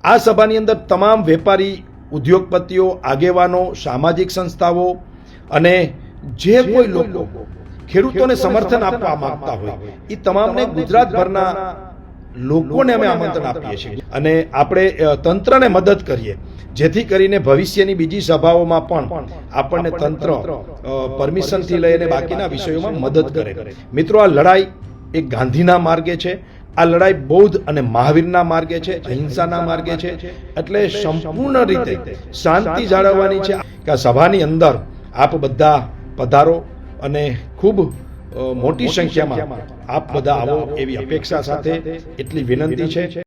આ સભાની અંદર તમામ વેપારી, ઉદ્યોગપતિઓ, આગેવાનો, સામાજિક સંસ્થાઓ અને જે કોઈ લોકો ખેડૂતોને સમર્થન આપવા માંગતા હોય એ તમામને ગુજરાતભરના લોકોને અમે આમંત્રણ આપીએ છીએ અને આપણે તંત્રને મદદ કરીએ જેથી કરીને ભવિષ્યની બીજી સભાઓમાં પણ આપણને તંત્ર પરમિશનથી લઈને બાકીના વિષયોમાં મદદ કરે. મિત્રો, આ લડાઈ એ ગાંધીના માર્ગે છે. આ લડાઈ બૌદ્ધ અને મહાવીરના માર્ગે છે, અહિંસાના માર્ગે છે. એટલે સંપૂર્ણ રીતે શાંતિ જાળવવાની છે કે આ સભાની અંદર આપ બધા પધારો અને ખૂબ મોટી સંખ્યામાં આપ બધા આવો એવી અપેક્ષા સાથે એટલી વિનંતી છે.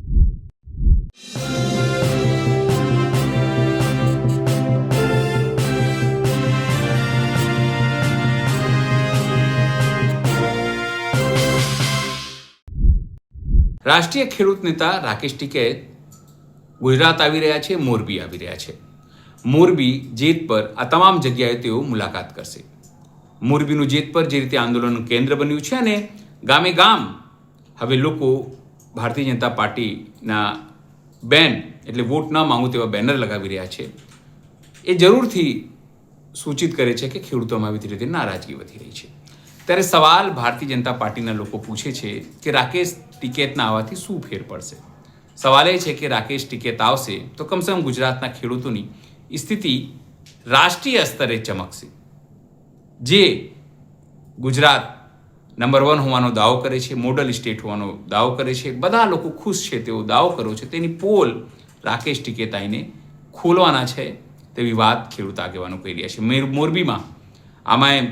રાષ્ટ્રીય ખેડૂત નેતા રાકેશ ટિકૈત ગુજરાત આવી રહ્યા છે, મોરબી આવી રહ્યા છે. મોરબી જેતપર આ તમામ જગ્યાએ તેઓ મુલાકાત કરશે. મોરબીનું જેતપર જે રીતે આંદોલનનું કેન્દ્ર બન્યું છે અને ગામે ગામ હવે લોકો ભારતીય જનતા પાર્ટીના બેન એટલે વોટ ન માંગુ તેવા બેનર લગાવી રહ્યા છે, એ જરૂરથી સૂચિત કરે છે કે ખેડૂતોમાં આવી રીતે નારાજગી વધી રહી છે. ત્યારે સવાલ ભારતીય જનતા પાર્ટીના લોકો પૂછે છે કે રાકેશ ટિકૈતના આવવાથી શું ફેર પડશે. સવાલ એ છે કે રાકેશ ટિકૈત આવશે તો કમસે કમ ગુજરાતના ખેડૂતોની સ્થિતિ રાષ્ટ્રીય સ્તરે ચમકશે. જે ગુજરાત નંબર 1 હોવાનો દાવો કરે છે, મોડલ સ્ટેટ હોવાનો દાવો કરે છે, બધા લોકો ખુશ છે તેવો દાવો કર્યો છે, તેની પોલ રાકેશ ટિકૈત આવીને ખોલવાના છે તેવી વાત ખેડૂત આગેવાનો કહી રહ્યા છે. મોરબીમાં આમાં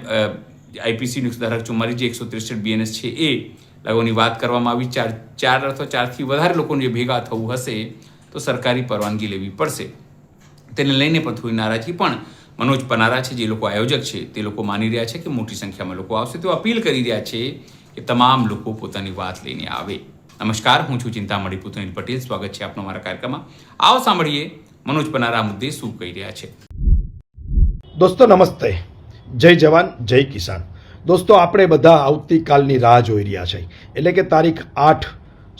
આઈપીસી ધારા 44 જે 163 BNS છે એ લાગવાની વાત કરવામાં આવી. 4 અથવા 4થી વધારે લોકોને જે ભેગા થવું હશે તો સરકારી પરવાનગી લેવી પડશે. તેને લઈને પણ થોડી નારાજગી પણ મનોજ પનારા છે જે લોકો આયોજક છે તે લોકો માની રહ્યા છે કે મોટી સંખ્યામાં લોકો આવશે. તેઓ અપીલ કરી રહ્યા છે કે તમામ લોકો પોતાની વાત લઈને આવે. નમસ્કાર, હું છું ચિંતામણી પુતનીલ પટેલ. સ્વાગત છે આપનો મારા કાર્યક્રમમાં. આવો સાંભળીએ મનોજ પનારા મુદ્દે શું કહી રહ્યા છે. દોસ્તો નમસ્તે, જય જવાન જય કિસાન. દોસ્તો, આપણે બધા આવતીકાલની રાહ જોઈ રહ્યા છીએ, એટલે કે તારીખ 8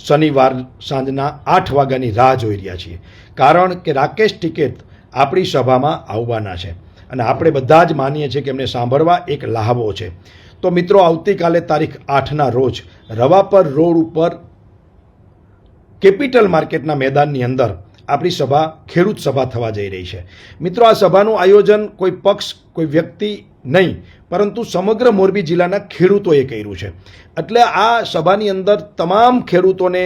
શનિવાર સાંજના 8 વાગ્યાની રાહ જોઈ રહ્યા છીએ. કારણ કે રાકેશ ટિકૈત આપણી સભામાં આવવાના છે અને આપણે બધા જ માનીએ છીએ કે એમને સાંભળવા એક લહાવો છે. તો મિત્રો, આવતીકાલે તારીખ 8ના રોજ રવાપર રોડ ઉપર કેપિટલ માર્કેટના મેદાનની અંદર આપણી સભા, ખેડૂત સભા થવા જઈ રહી છે. મિત્રો, આ સભાનું આયોજન કોઈ પક્ષ, કોઈ વ્યક્તિ નહીં, પરંતુ સમગ્ર મોરબી જિલ્લાના ખેડૂતોએ કર્યું છે. એટલે આ સભાની અંદર તમામ ખેડૂતોને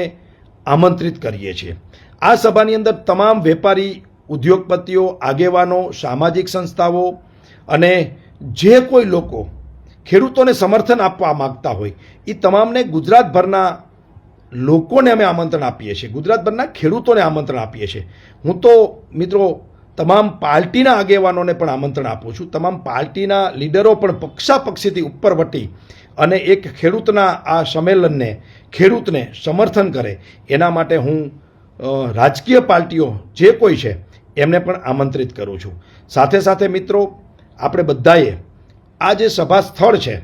આમંત્રિત કરીએ છીએ. આ સભાની અંદર તમામ વેપારી, ઉદ્યોગપતિઓ, આગેવાનો, સામાજિક સંસ્થાઓ અને જે કોઈ લોકો ખેડૂતોને સમર્થન આપવા માંગતા હોય એ તમામને ગુજરાતભરના લોકોને અમે આમંત્રણ આપીએ છીએ, ગુજરાતભરના ખેડૂતોને આમંત્રણ આપીએ છીએ. હું તો મિત્રો તમામ પાર્ટીના આગેવાનોને પણ આમંત્રણ આપું છું. તમામ પાર્ટીના લીડરો પણ પક્ષાપક્ષીથી ઉપર વટી અને એક ખેડૂતના આ સંમેલનને, ખેડૂતને સમર્થન કરે એના માટે હું રાજકીય પાર્ટીઓ જે કોઈ છે એમને પણ આમંત્રિત કરું છું. સાથે સાથે મિત્રો, આપણે બધાએ આ જે સભા સ્થળ છે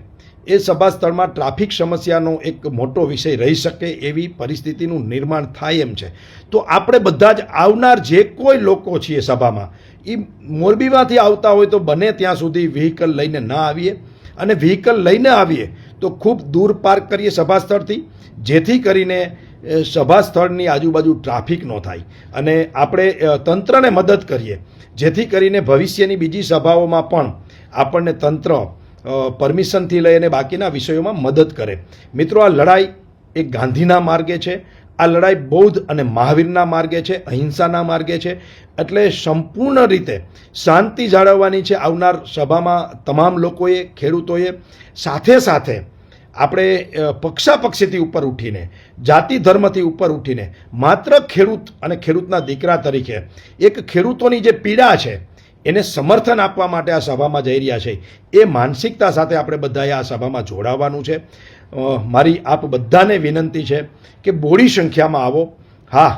એ સભા સ્થળમાં ટ્રાફિક સમસ્યાનો એક મોટો વિષય રહી શકે એવી પરિસ્થિતિનું નિર્માણ થાય એમ છે. તો આપણે બધા જ આવનાર જે કોઈ લોકો છીએ સભામાં, એ મોરબીમાંથી આવતા હોય તો બને ત્યાં સુધી વ્હીકલ લઈને ના આવીએ, અને વ્હીકલ લઈને આવીએ તો ખૂબ દૂર પાર્ક કરીએ સભા સ્થળથી, જેથી કરીને સભા સ્થળની આજુબાજુ ટ્રાફિક ન થાય અને આપણે તંત્રને મદદ કરીએ જેથી કરીને ભવિષ્યની બીજી સભાઓમાં પણ આપણને તંત્ર પરમિશનથી લઈને બાકીના વિષયોમાં મદદ કરે. મિત્રો, આ લડાઈ એ ગાંધીના માર્ગે છે. આ લડાઈ બૌદ્ધ અને મહાવીરના માર્ગે છે, અહિંસાના માર્ગે છે. એટલે સંપૂર્ણ રીતે શાંતિ જાળવવાની છે. આવનાર સભામાં તમામ લોકોએ, ખેડૂતોએ સાથે સાથે આપણે પક્ષાપક્ષીથી ઉપર ઉઠીને, જાતિ ધર્મથી ઉપર ઉઠીને માત્ર ખેડૂત અને ખેડૂતના દીકરા તરીકે એક ખેડૂતોની જે પીડા છે એને સમર્થન આપવા માટે આ સભામાં જઈ રહ્યા છે. એ માનસિકતા સાથે આપણે બધાએ આ સભામાં જોડાવાનું છે. મારી આપ બધાને વિનંતી છે કે બોડી સંખ્યામાં આવો. હા,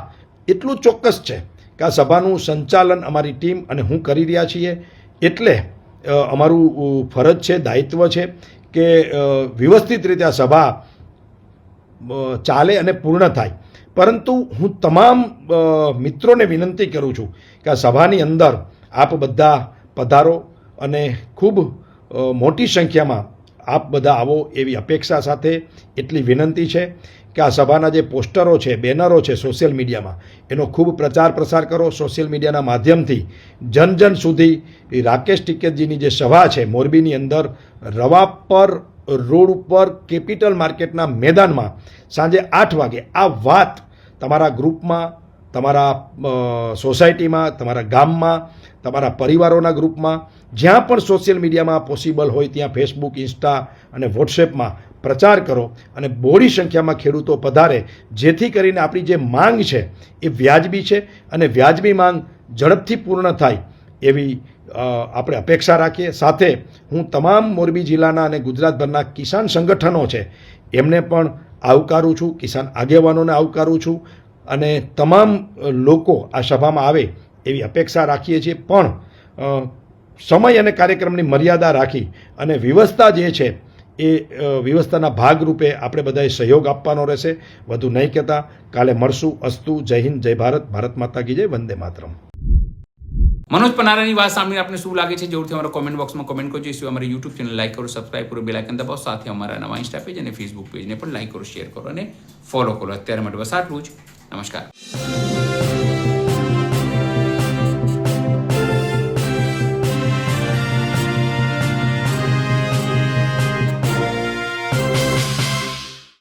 એટલું ચોક્કસ છે કે આ સભાનું સંચાલન અમારી ટીમ અને હું કરી રહ્યા છીએ, એટલે અમારું ફરજ છે, દાયિત્વ છે કે વ્યવસ્થિત રીતે આ સભા ચાલે અને પૂર્ણ થાય. પરંતુ હું તમામ મિત્રોને વિનંતી કરું છું કે આ સભાની અંદર આપ બધા પધારો અને ખૂબ મોટી સંખ્યામાં આપ બધા આવો એવી અપેક્ષા સાથે એટલી વિનંતી છે કે આ સભાના જે પોસ્ટરો છે, બેનરો છે સોશિયલ મીડિયામાં, એનો ખૂબ પ્રચાર પ્રસાર કરો. સોશિયલ મીડિયાના માધ્યમથી જન સુધી રાકેશ ટિકેતજીની જે સભા છે મોરબીની અંદર રવાપર રોડ ઉપર કેપિટલ માર્કેટના મેદાનમાં સાંજે 8 વાગે આ વાત તમારા ગ્રુપમાં, તમારા સોસાયટીમાં, તમારા ગામમાં, તમારા પરિવારોના ગ્રુપમાં, જ્યાં પણ સોશિયલ મીડિયામાં પોસિબલ હોય ત્યાં ફેસબુક, ઇન્સ્ટા અને વોટ્સએપમાં પ્રચાર કરો અને બહોળી સંખ્યામાં ખેડૂતો પધારે, જેથી કરીને આપણી જે માંગ છે એ વ્યાજબી છે અને વ્યાજબી માંગ ઝડપથી પૂર્ણ થાય એવી આપણે અપેક્ષા રાખીએ. સાથે હું તમામ મોરબી જિલ્લાના અને ગુજરાતભરના કિસાન સંગઠનો છે એમને પણ આવકારું છું, કિસાન આગેવાનોને આવકારું છું અને તમામ લોકો આ સભામાં આવે એવી અપેક્ષા રાખીએ છીએ. પણ સમય અને કાર્યક્રમની મર્યાદા રાખી અને વ્યવસ્થા જે છે એ વ્યવસ્થાના ભાગરૂપે આપણે બધાએ સહયોગ આપવાનો રહેશે. વધુ નહીં કહેતા, કાલે મળશું. અસ્તુ. જય હિન્દ, જય ભારત. ભારત માતા કી જય. વંદે માતરમ. મનોજ પનારાની વાત સાંભળીને આપને શું લાગે છે જરૂરથી અમારા કોમેન્ટ બોક્સમાં કોમેન્ટ કરજો. ઇસ્યુ અમારી યુટ્યુબ ચેનલ લાઈક કરો, સબસ્ક્રાઇબ કરો, બેલ આઇકન દબાવો. સાથે અમારા નવા ઇન્સ્ટા પેજ અને ફેસબુક પેજને પણ લાઈક કરો, શેર કરો અને ફોલો કરો. અત્યારે માટે બસ આટલું જ. નમસ્કાર.